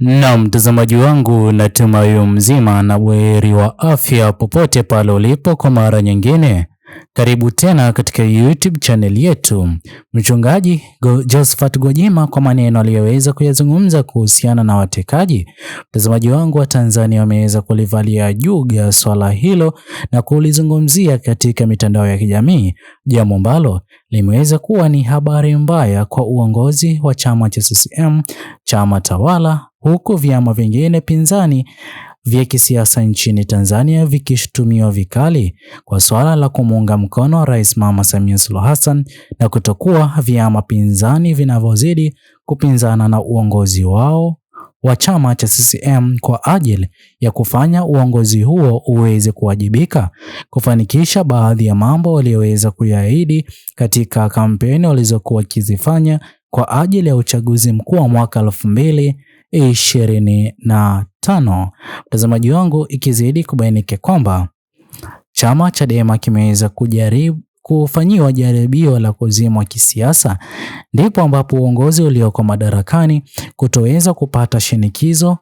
Na mtazamaji wangu, natumai mzima na buheri wa afya popote pale ulipo. Kwa mara nyingine, karibu tena katika YouTube channel yetu. Mchungaji Josephat Gwajima kwa maneno aliyoweza kuyazungumza kuhusiana na watekaji. Mtazamaji wangu, wa Tanzania wameweza kulivalia juga swala hilo na kulizungumzia katika mitandao ya kijamii, jambo ambalo limeweza kuwa ni habari mbaya kwa uongozi wa chama cha CCM, chama tawala, huku vyama vingine pinzani vya kisiasa nchini Tanzania vikishutumiwa vikali kwa swala la kumuunga mkono Rais Mama Samia Suluhu Hassan na kutokuwa vyama pinzani vinavyozidi kupinzana na uongozi wao wa chama cha CCM kwa ajili ya kufanya uongozi huo uweze kuwajibika kufanikisha baadhi ya mambo walioweza kuyaahidi katika kampeni walizokuwa wakizifanya kwa ajili ya uchaguzi mkuu wa mwaka 2025. Mtazamaji wangu, ikizidi kubainika kwamba chama Chadema kimeweza kufanyiwa jaribio la kuzimwa kisiasa, ndipo ambapo uongozi ulioko madarakani kutoweza kupata shinikizo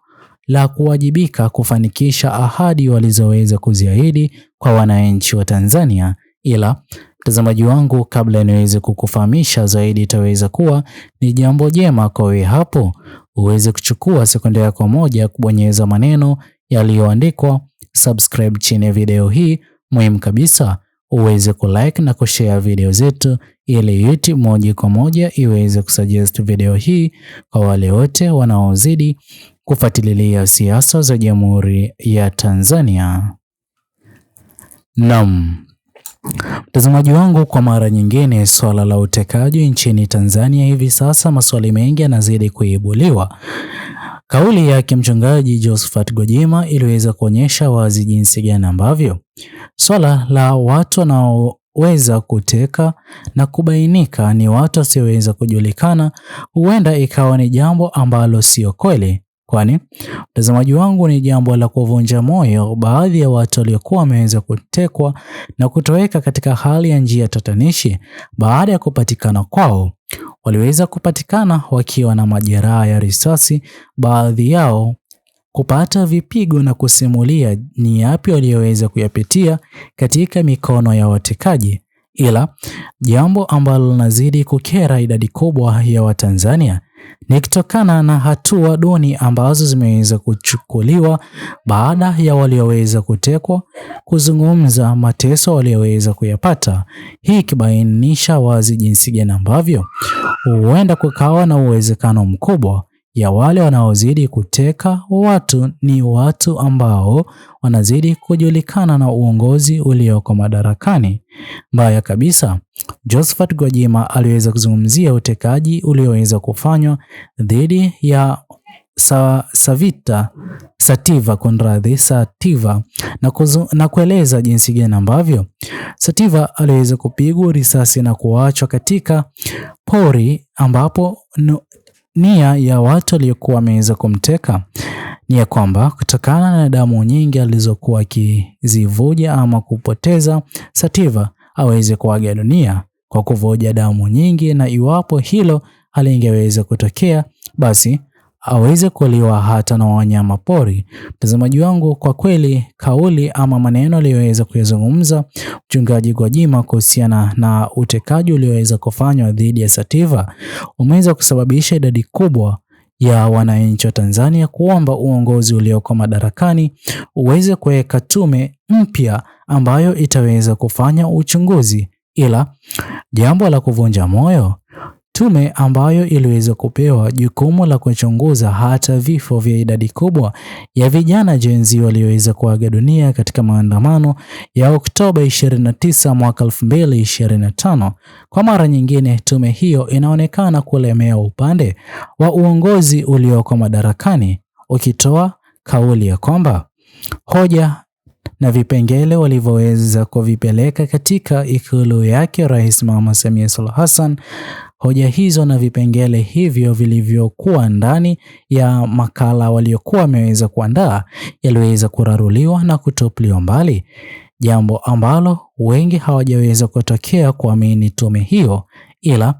la kuwajibika kufanikisha ahadi walizoweza kuziahidi kwa wananchi wa Tanzania. Ila mtazamaji wangu, kabla niweze kukufahamisha zaidi, itaweza kuwa ni jambo jema kwa wewe hapo uweze kuchukua sekunde yako moja kubonyeza maneno yaliyoandikwa subscribe chini ya video hii. Muhimu kabisa uweze kulike na kushare video zetu ili YouTube moja kwa moja iweze kusuggest video hii kwa wale wote wanaozidi kufuatilia siasa za Jamhuri ya Tanzania. Naam, mtazamaji wangu, kwa mara nyingine swala la utekaji nchini Tanzania hivi sasa maswali mengi yanazidi kuibuliwa. Kauli yake mchungaji Josephat Gwajima iliweza kuonyesha wazi jinsi gani ambavyo swala la watu wanaoweza kuteka na kubainika ni watu wasioweza kujulikana huenda ikawa ni jambo ambalo sio kweli, kwani mtazamaji wangu, ni jambo la kuvunja moyo baadhi ya watu waliokuwa wameweza kutekwa na kutoweka katika hali ya njia tatanishi. Baada ya kupatikana kwao, waliweza kupatikana wakiwa na majeraha ya risasi, baadhi yao kupata vipigo na kusimulia ni yapi waliyoweza kuyapitia katika mikono ya watekaji. Ila jambo ambalo linazidi kukera idadi kubwa ya Watanzania ni kutokana na hatua duni ambazo zimeweza kuchukuliwa baada ya walioweza kutekwa kuzungumza mateso walioweza kuyapata. Hii ikibainisha wazi jinsi gani ambavyo huenda kukawa na uwezekano mkubwa ya wale wanaozidi kuteka watu ni watu ambao wanazidi kujulikana na uongozi ulioko madarakani. Mbaya kabisa, Josephat Gwajima aliweza kuzungumzia utekaji ulioweza kufanywa dhidi ya Sativa na kueleza jinsi gani ambavyo Sativa aliweza kupigwa risasi na kuachwa katika pori, ambapo nia ya watu waliokuwa wameweza kumteka ni ya kwamba kutokana na damu nyingi alizokuwa akizivuja ama kupoteza, Sativa aweze kuaga dunia kwa kuvuja damu nyingi, na iwapo hilo halingeweza kutokea basi aweze kuliwa hata na wanyama pori. Mtazamaji wangu, kwa kweli kauli ama maneno aliyoweza kuyazungumza mchungaji Gwajima kuhusiana na utekaji ulioweza kufanywa dhidi ya Sativa umeweza kusababisha idadi kubwa ya wananchi wa Tanzania kuomba uongozi ulioko madarakani uweze kuweka tume mpya ambayo itaweza kufanya uchunguzi. Ila jambo la kuvunja moyo, tume ambayo iliweza kupewa jukumu la kuchunguza hata vifo vya idadi kubwa ya vijana Gen Z walioweza kuaga dunia katika maandamano ya Oktoba 29 mwaka 2025. Kwa mara nyingine, tume hiyo inaonekana kulemea upande wa uongozi ulioko madarakani, ukitoa kauli ya kwamba hoja na vipengele walivyoweza kuvipeleka katika ikulu yake Rais Mama Samia Suluhu Hassan. Hoja hizo na vipengele hivyo vilivyokuwa ndani ya makala waliokuwa wameweza kuandaa yaliweza kuraruliwa na kutupiliwa mbali, jambo ambalo wengi hawajaweza kutokea kuamini tume hiyo. Ila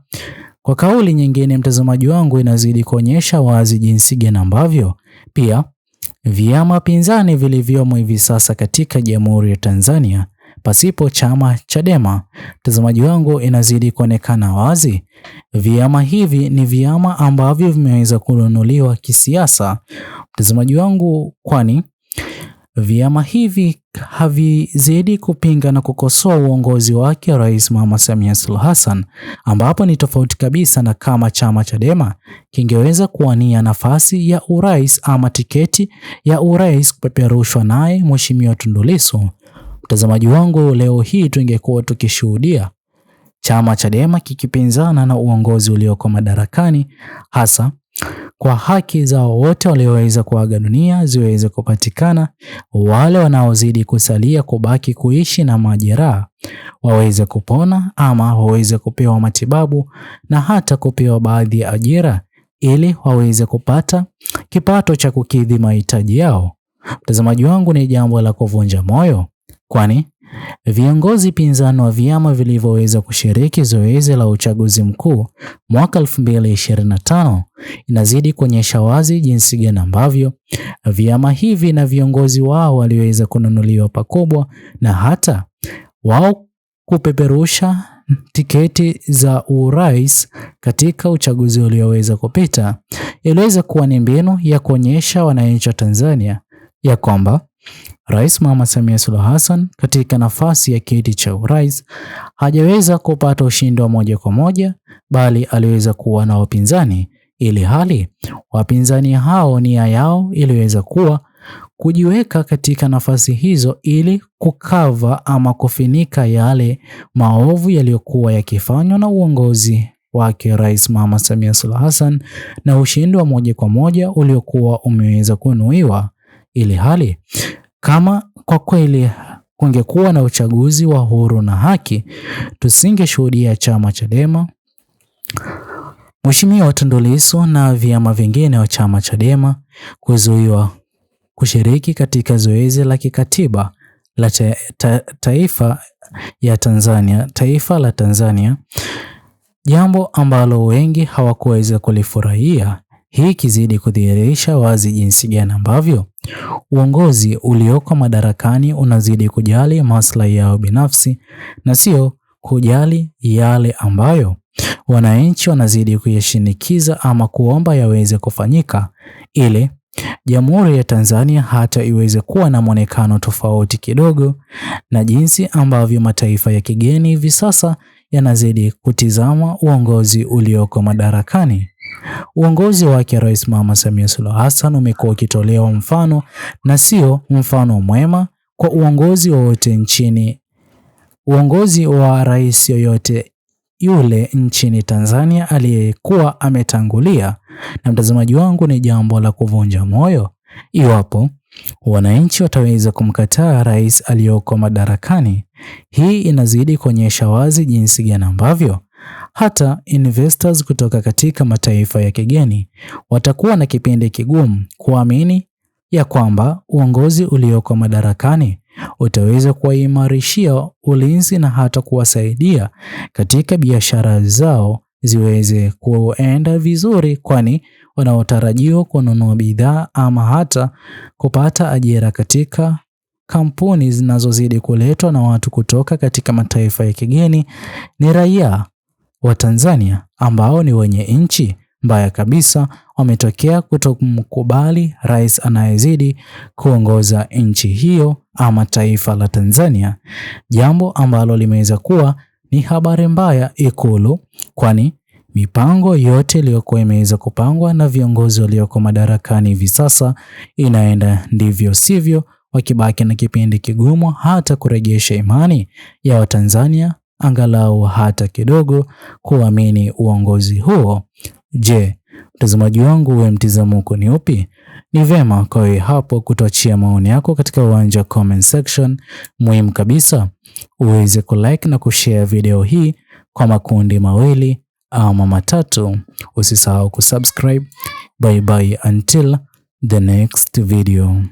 Kwa kauli nyingine, mtazamaji wangu, inazidi kuonyesha wazi jinsi gani ambavyo pia vyama pinzani vilivyomo hivi sasa katika Jamhuri ya Tanzania pasipo chama Chadema, mtazamaji wangu, inazidi kuonekana wazi vyama hivi ni vyama ambavyo vimeweza kununuliwa kisiasa, mtazamaji wangu, kwani vyama hivi havizidi kupinga na kukosoa uongozi wake Rais Mama Samia Suluhu Hassan, ambapo ni tofauti kabisa na kama chama Chadema kingeweza kuwania nafasi ya urais ama tiketi ya urais kupeperushwa naye Mheshimiwa Tundu Lissu. Mtazamaji wangu, leo hii tungekuwa tukishuhudia chama Chadema kikipinzana na uongozi ulioko madarakani, hasa kwa haki za wote walioweza kuaga dunia ziweze kupatikana, wale wanaozidi kusalia kubaki kuishi na majeraha waweze kupona ama waweze kupewa matibabu na hata kupewa baadhi ya ajira ili waweze kupata kipato cha kukidhi mahitaji yao. Mtazamaji wangu, ni jambo la kuvunja moyo, kwani viongozi pinzani wa vyama vilivyoweza kushiriki zoezi la uchaguzi mkuu mwaka 2025 inazidi kuonyesha wazi jinsi gani ambavyo vyama hivi na viongozi wao waliweza kununuliwa pakubwa, na hata wao kupeperusha tiketi za urais katika uchaguzi ulioweza kupita iliweza kuwa ni mbinu ya kuonyesha wananchi wa Tanzania ya kwamba Rais Mama Samia Suluhu Hassan katika nafasi ya kiti cha urais hajaweza kupata ushindi wa moja kwa moja, bali aliweza kuwa na wapinzani, ili hali wapinzani hao nia yao iliweza kuwa kujiweka katika nafasi hizo ili kukava ama kufinika yale maovu yaliyokuwa yakifanywa na uongozi wake Rais Mama Samia Suluhu Hassan na ushindi wa moja kwa moja uliokuwa umeweza kunuiwa, ili hali kama kwa kweli kungekuwa na uchaguzi wa huru na haki, tusingeshuhudia chama Chadema, Mheshimiwa Tundu Lissu na vyama vingine wa chama Chadema kuzuiwa kushiriki katika zoezi la kikatiba la taifa la Tanzania, jambo ambalo wengi hawakuweza kulifurahia. Hii kizidi kudhihirisha wazi jinsi gani ambavyo uongozi ulioko madarakani unazidi kujali maslahi yao binafsi na sio kujali yale ambayo wananchi wanazidi kuyashinikiza ama kuomba yaweze kufanyika, ili Jamhuri ya Tanzania hata iweze kuwa na mwonekano tofauti kidogo na jinsi ambavyo mataifa ya kigeni hivi sasa yanazidi kutizama uongozi ulioko madarakani. Uongozi wake Rais Mama Samia Suluhu Hassan umekuwa ukitolewa mfano na sio mfano mwema kwa uongozi wowote nchini. Uongozi wa rais yoyote yule nchini Tanzania aliyekuwa ametangulia, na mtazamaji wangu, ni jambo la kuvunja moyo iwapo wananchi wataweza kumkataa rais aliyoko madarakani. Hii inazidi kuonyesha wazi jinsi gani ambavyo hata investors kutoka katika mataifa ya kigeni watakuwa na kipindi kigumu kuamini ya kwamba uongozi ulioko madarakani utaweza kuimarishia ulinzi na hata kuwasaidia katika biashara zao ziweze kuenda vizuri, kwani wanaotarajiwa kununua bidhaa ama hata kupata ajira katika kampuni zinazozidi kuletwa na watu kutoka katika mataifa ya kigeni ni raia wa Tanzania ambao ni wenye nchi. Mbaya kabisa, wametokea kutomkubali rais anayezidi kuongoza nchi hiyo ama taifa la Tanzania, jambo ambalo limeweza kuwa ni habari mbaya Ikulu, kwani mipango yote iliyokuwa imeweza kupangwa na viongozi walioko madarakani hivi sasa inaenda ndivyo sivyo, wakibaki na kipindi kigumu hata kurejesha imani ya Watanzania angalau hata kidogo kuamini uongozi huo. Je, mtazamaji wangu, wewe mtizamo wako ni upi? Ni vema kwa wewe hapo kutuachia maoni yako katika uwanja comment section. Muhimu kabisa uweze kulike na kushare video hii kwa makundi mawili ama matatu. Usisahau kusubscribe. Bye bye until the next video.